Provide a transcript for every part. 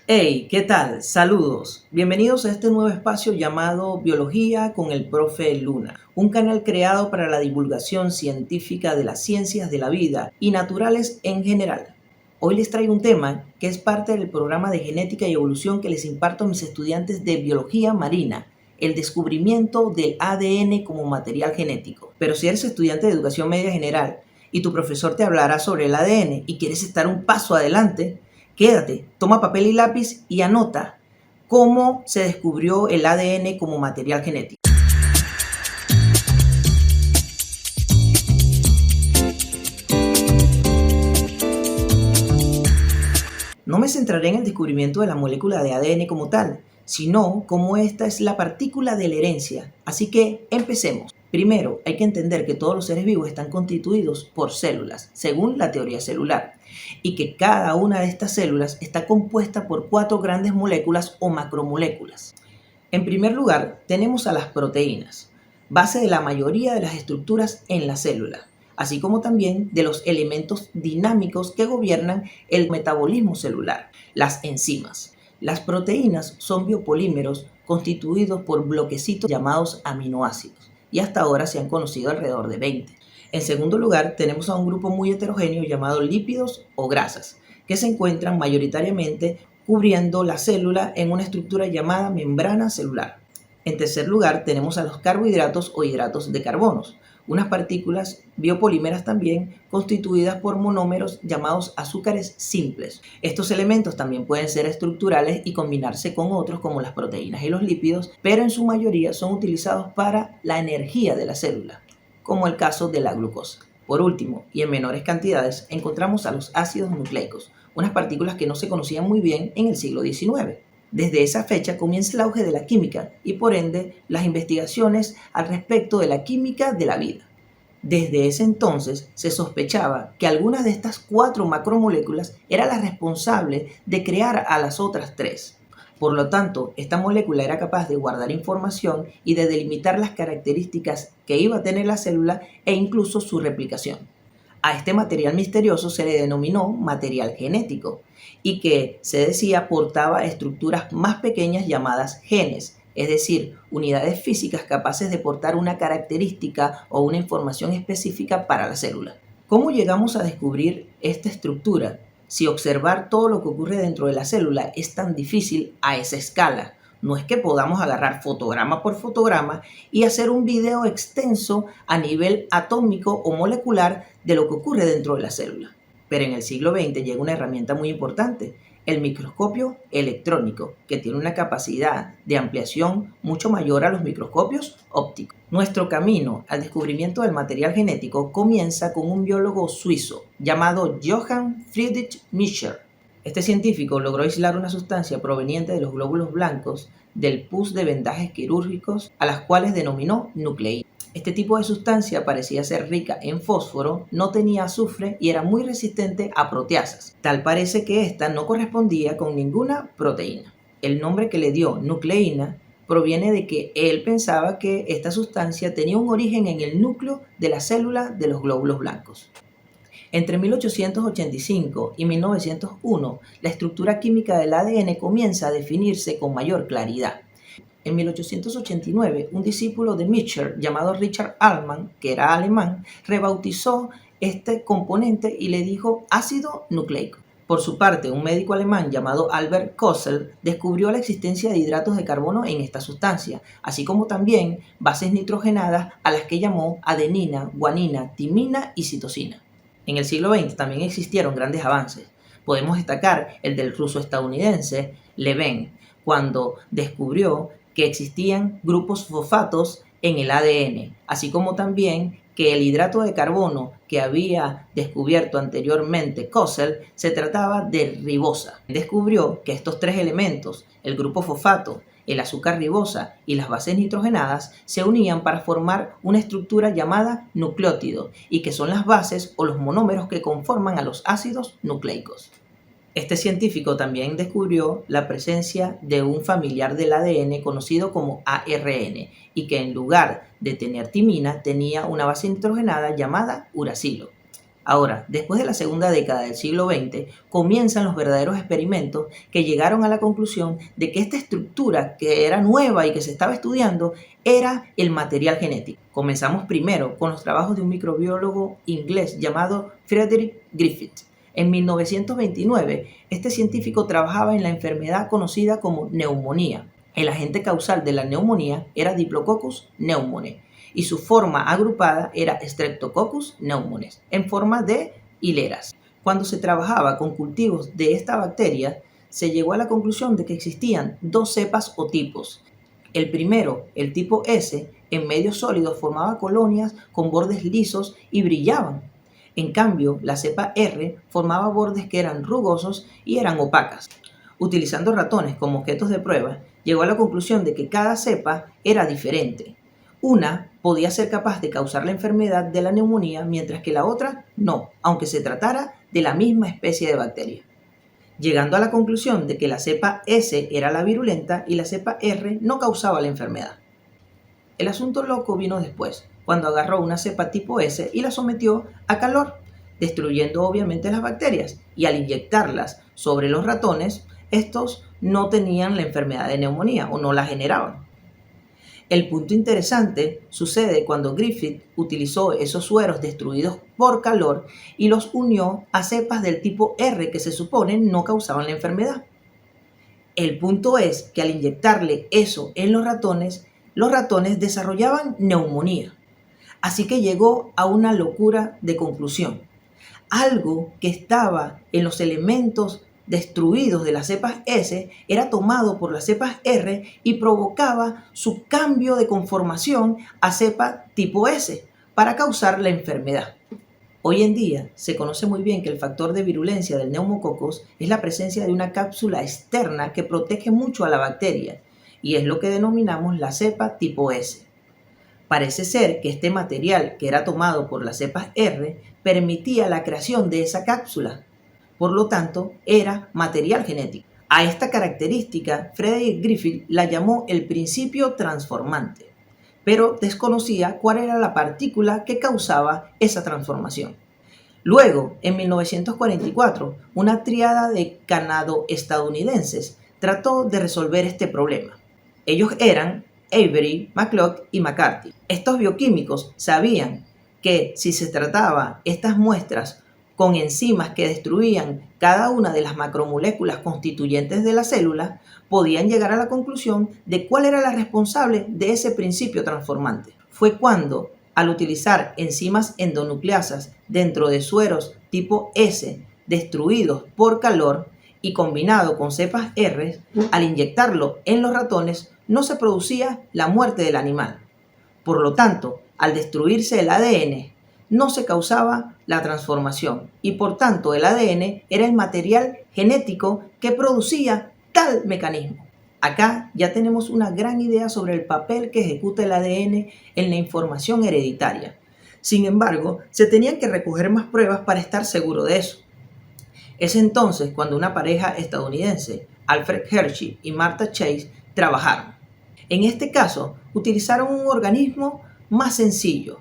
Hey, ¿qué tal? Saludos. Bienvenidos a este nuevo espacio llamado Biología con el Profe Luna, un canal creado para la divulgación científica de las ciencias de la vida y naturales en general. Hoy les traigo un tema que es parte del programa de genética y evolución que les imparto a mis estudiantes de biología marina, el descubrimiento del ADN como material genético. Pero si eres estudiante de educación media general y tu profesor te hablará sobre el ADN y quieres estar un paso adelante, quédate, toma papel y lápiz y anota cómo se descubrió el ADN como material genético. No me centraré en el descubrimiento de la molécula de ADN como tal, sino cómo esta es la partícula de la herencia. Así que empecemos. Primero, hay que entender que todos los seres vivos están constituidos por células, según la teoría celular, y que cada una de estas células está compuesta por 4 grandes moléculas o macromoléculas. En primer lugar, tenemos a las proteínas, base de la mayoría de las estructuras en la célula, así como también de los elementos dinámicos que gobiernan el metabolismo celular, las enzimas. Las proteínas son biopolímeros constituidos por bloquecitos llamados aminoácidos, y hasta ahora se han conocido alrededor de 20. En segundo lugar, tenemos a un grupo muy heterogéneo llamado lípidos o grasas, que se encuentran mayoritariamente cubriendo la célula en una estructura llamada membrana celular. En tercer lugar, tenemos a los carbohidratos o hidratos de carbono, unas partículas biopolímeras también constituidas por monómeros llamados azúcares simples. Estos elementos también pueden ser estructurales y combinarse con otros como las proteínas y los lípidos, pero en su mayoría son utilizados para la energía de la célula, como el caso de la glucosa. Por último, y en menores cantidades, encontramos a los ácidos nucleicos, unas partículas que no se conocían muy bien en el siglo XIX. Desde esa fecha comienza el auge de la química y por ende las investigaciones al respecto de la química de la vida. Desde ese entonces se sospechaba que algunas de estas 4 macromoléculas eran las responsables de crear a las otras 3. Por lo tanto, esta molécula era capaz de guardar información y de delimitar las características que iba a tener la célula e incluso su replicación. A este material misterioso se le denominó material genético y que se decía portaba estructuras más pequeñas llamadas genes, es decir, unidades físicas capaces de portar una característica o una información específica para la célula. ¿Cómo llegamos a descubrir esta estructura si observar todo lo que ocurre dentro de la célula es tan difícil a esa escala? No es que podamos agarrar fotograma por fotograma y hacer un video extenso a nivel atómico o molecular de lo que ocurre dentro de la célula. Pero en el siglo XX llega una herramienta muy importante, el microscopio electrónico, que tiene una capacidad de ampliación mucho mayor a los microscopios ópticos. Nuestro camino al descubrimiento del material genético comienza con un biólogo suizo llamado Johann Friedrich Miescher. Este científico logró aislar una sustancia proveniente de los glóbulos blancos del pus de vendajes quirúrgicos, a las cuales denominó nucleína. Este tipo de sustancia parecía ser rica en fósforo, no tenía azufre y era muy resistente a proteasas. Tal parece que esta no correspondía con ninguna proteína. El nombre que le dio nucleína proviene de que él pensaba que esta sustancia tenía un origen en el núcleo de la célula de los glóbulos blancos. Entre 1885 y 1901, la estructura química del ADN comienza a definirse con mayor claridad. En 1889, un discípulo de Miescher llamado Richard Allman, que era alemán, rebautizó este componente y le dijo ácido nucleico. Por su parte, un médico alemán llamado Albert Kossel descubrió la existencia de hidratos de carbono en esta sustancia, así como también bases nitrogenadas a las que llamó adenina, guanina, timina y citosina. En el siglo XX también existieron grandes avances. Podemos destacar el del ruso estadounidense Levene, cuando descubrió que existían grupos fosfatos en el ADN, así como también que el hidrato de carbono que había descubierto anteriormente Kossel se trataba de ribosa. Descubrió que estos 3 elementos, el grupo fosfato, el azúcar ribosa y las bases nitrogenadas, se unían para formar una estructura llamada nucleótido y que son las bases o los monómeros que conforman a los ácidos nucleicos. Este científico también descubrió la presencia de un familiar del ADN conocido como ARN y que en lugar de tener timina tenía una base nitrogenada llamada uracilo. Ahora, después de la segunda década del siglo XX, comienzan los verdaderos experimentos que llegaron a la conclusión de que esta estructura que era nueva y que se estaba estudiando era el material genético. Comenzamos primero con los trabajos de un microbiólogo inglés llamado Frederick Griffith. En 1929, este científico trabajaba en la enfermedad conocida como neumonía. El agente causal de la neumonía era Diplococcus pneumoniae y su forma agrupada era Streptococcus pneumoniae, en forma de hileras. Cuando se trabajaba con cultivos de esta bacteria, se llegó a la conclusión de que existían dos cepas o tipos. El primero, el tipo S, en medios sólidos formaba colonias con bordes lisos y brillaban. En cambio, la cepa R formaba bordes que eran rugosos y eran opacas. Utilizando ratones como objetos de prueba, llegó a la conclusión de que cada cepa era diferente. Una podía ser capaz de causar la enfermedad de la neumonía, mientras que la otra no, aunque se tratara de la misma especie de bacteria. Llegando a la conclusión de que la cepa S era la virulenta y la cepa R no causaba la enfermedad. El asunto loco vino después, cuando agarró una cepa tipo S y la sometió a calor, destruyendo obviamente las bacterias, y al inyectarlas sobre los ratones, estos no tenían la enfermedad de neumonía o no la generaban. El punto interesante sucede cuando Griffith utilizó esos sueros destruidos por calor y los unió a cepas del tipo R que se supone no causaban la enfermedad. El punto es que al inyectarle eso en los ratones desarrollaban neumonía. Así que llegó a una locura de conclusión. Algo que estaba en los elementos destruidos de las cepas S era tomado por las cepas R y provocaba su cambio de conformación a cepa tipo S para causar la enfermedad. Hoy en día se conoce muy bien que el factor de virulencia del neumococos es la presencia de una cápsula externa que protege mucho a la bacteria y es lo que denominamos la cepa tipo S. Parece ser que este material que era tomado por las cepas R permitía la creación de esa cápsula. Por lo tanto, era material genético. A esta característica, Frederick Griffith la llamó el principio transformante, pero desconocía cuál era la partícula que causaba esa transformación. Luego, en 1944, una tríada de canado-estadounidenses trató de resolver este problema. Ellos eran Avery, McCulloch y McCarthy. Estos bioquímicos sabían que si se trataba estas muestras con enzimas que destruían cada una de las macromoléculas constituyentes de la célula, podían llegar a la conclusión de cuál era la responsable de ese principio transformante. Fue cuando, al utilizar enzimas endonucleasas dentro de sueros tipo S destruidos por calor y combinado con cepas R, al inyectarlo en los ratones, no se producía la muerte del animal. Por lo tanto, al destruirse el ADN, no se causaba la transformación y por tanto el ADN era el material genético que producía tal mecanismo. Acá ya tenemos una gran idea sobre el papel que ejecuta el ADN en la información hereditaria. Sin embargo, se tenían que recoger más pruebas para estar seguro de eso. Es entonces cuando una pareja estadounidense, Alfred Hershey y Martha Chase, trabajaron. En este caso, utilizaron un organismo más sencillo,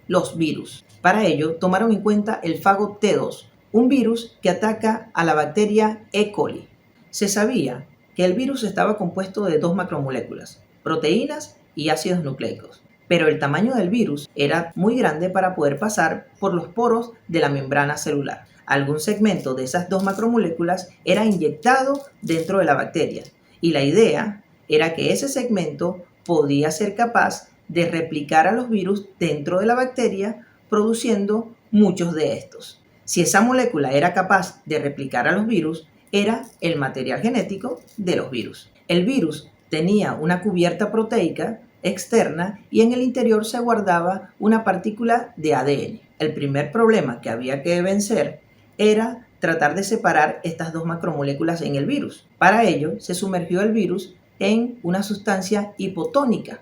los virus. Para ello, tomaron en cuenta el fago T2, un virus que ataca a la bacteria E. coli. Se sabía que el virus estaba compuesto de dos macromoléculas, proteínas y ácidos nucleicos, pero el tamaño del virus era muy grande para poder pasar por los poros de la membrana celular. Algún segmento de esas dos macromoléculas era inyectado dentro de la bacteria y la idea era que ese segmento podía ser capaz de replicar a los virus dentro de la bacteria, produciendo muchos de estos. Si esa molécula era capaz de replicar a los virus, era el material genético de los virus. El virus tenía una cubierta proteica externa y en el interior se guardaba una partícula de ADN. El primer problema que había que vencer era tratar de separar estas dos macromoléculas en el virus. Para ello, se sumergió el virus en una sustancia hipotónica,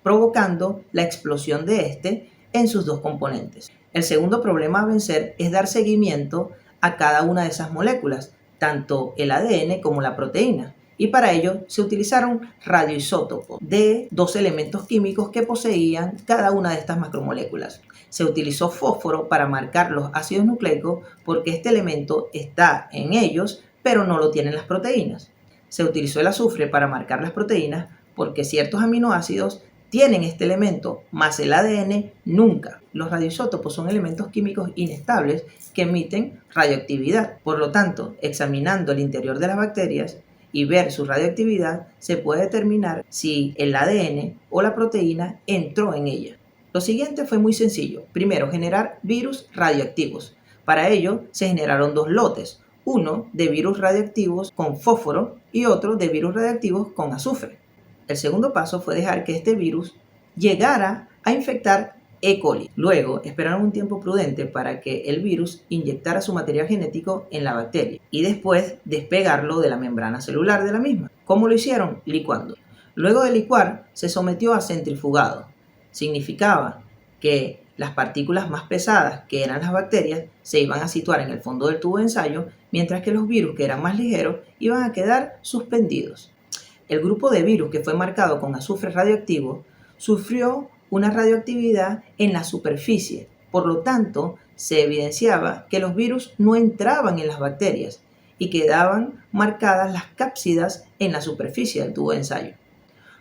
provocando la explosión de este en sus dos componentes. El segundo problema a vencer es dar seguimiento a cada una de esas moléculas, tanto el ADN como la proteína, y para ello se utilizaron radioisótopos de 2 elementos químicos que poseían cada una de estas macromoléculas. Se utilizó fósforo para marcar los ácidos nucleicos porque este elemento está en ellos, pero no lo tienen las proteínas. Se utilizó el azufre para marcar las proteínas porque ciertos aminoácidos tienen este elemento, más el ADN nunca. Los radioisótopos son elementos químicos inestables que emiten radioactividad. Por lo tanto, examinando el interior de las bacterias y ver su radioactividad, se puede determinar si el ADN o la proteína entró en ella. Lo siguiente fue muy sencillo. Primero, generar virus radioactivos. Para ello, se generaron 2 lotes, uno de virus radioactivos con fósforo y otro de virus radioactivos con azufre. El segundo paso fue dejar que este virus llegara a infectar E. coli. Luego, esperaron un tiempo prudente para que el virus inyectara su material genético en la bacteria y después despegarlo de la membrana celular de la misma. ¿Cómo lo hicieron? Licuando. Luego de licuar, se sometió a centrifugado. Significaba que las partículas más pesadas, que eran las bacterias, se iban a situar en el fondo del tubo de ensayo, mientras que los virus, que eran más ligeros, iban a quedar suspendidos. El grupo de virus que fue marcado con azufre radioactivo sufrió una radioactividad en la superficie. Por lo tanto, se evidenciaba que los virus no entraban en las bacterias y quedaban marcadas las cápsidas en la superficie del tubo de ensayo.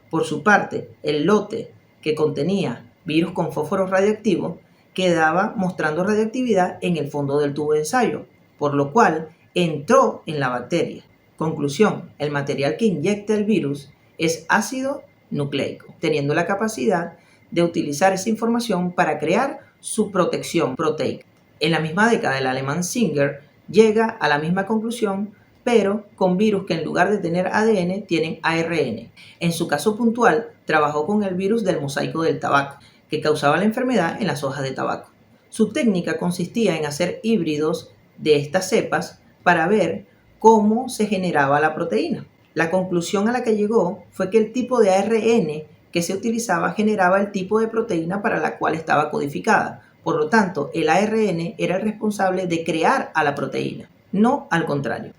Por su parte, el lote que contenía virus con fósforo radioactivo quedaba mostrando radioactividad en el fondo del tubo de ensayo, por lo cual entró en la bacteria. Conclusión, el material que inyecta el virus es ácido nucleico, teniendo la capacidad de utilizar esa información para crear su protección proteica. En la misma década, el alemán Singer llega a la misma conclusión, pero con virus que en lugar de tener ADN tienen ARN. En su caso puntual, trabajó con el virus del mosaico del tabaco, que causaba la enfermedad en las hojas de tabaco. Su técnica consistía en hacer híbridos de estas cepas para ver cómo se generaba la proteína. La conclusión a la que llegó fue que el tipo de ARN que se utilizaba generaba el tipo de proteína para la cual estaba codificada. Por lo tanto, el ARN era el responsable de crear a la proteína, no al contrario.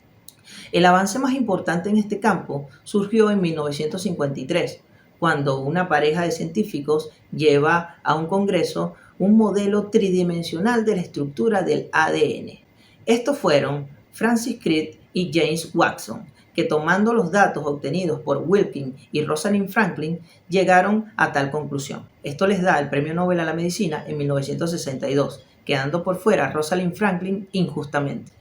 El avance más importante en este campo surgió en 1953, cuando una pareja de científicos lleva a un congreso un modelo tridimensional de la estructura del ADN. Estos fueron Francis Crick y James Watson, que tomando los datos obtenidos por Wilkin y Rosalind Franklin, llegaron a tal conclusión. Esto les da el Premio Nobel a la Medicina en 1962, quedando por fuera Rosalind Franklin injustamente.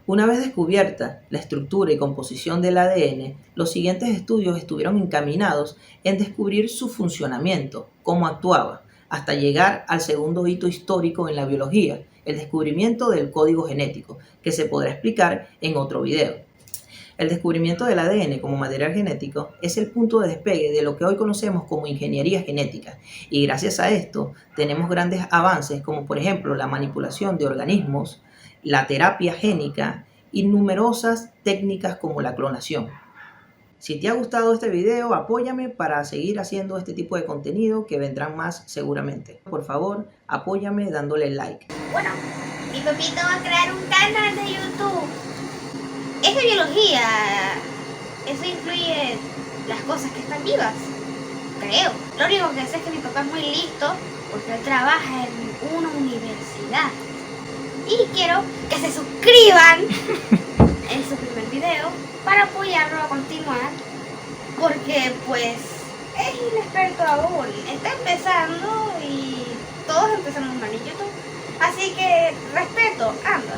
Una vez descubierta la estructura y composición del ADN, los siguientes estudios estuvieron encaminados en descubrir su funcionamiento, cómo actuaba, hasta llegar al segundo hito histórico en la biología, el descubrimiento del código genético, que se podrá explicar en otro video. El descubrimiento del ADN como material genético es el punto de despegue de lo que hoy conocemos como ingeniería genética, y gracias a esto tenemos grandes avances como por ejemplo la manipulación de organismos, la terapia génica y numerosas técnicas como la clonación. Si te ha gustado este video, apóyame para seguir haciendo este tipo de contenido que vendrán más seguramente. Por favor, apóyame dándole like. Bueno, mi papito va a crear un canal de YouTube. Es de biología. Eso incluye las cosas que están vivas, creo. Lo único que sé es que mi papá es muy listo porque él trabaja en una universidad. Y quiero que se suscriban en su primer video para apoyarlo a continuar, porque pues es inexperto aún, está empezando y todos empezamos mal en YouTube, así que respeto, anda.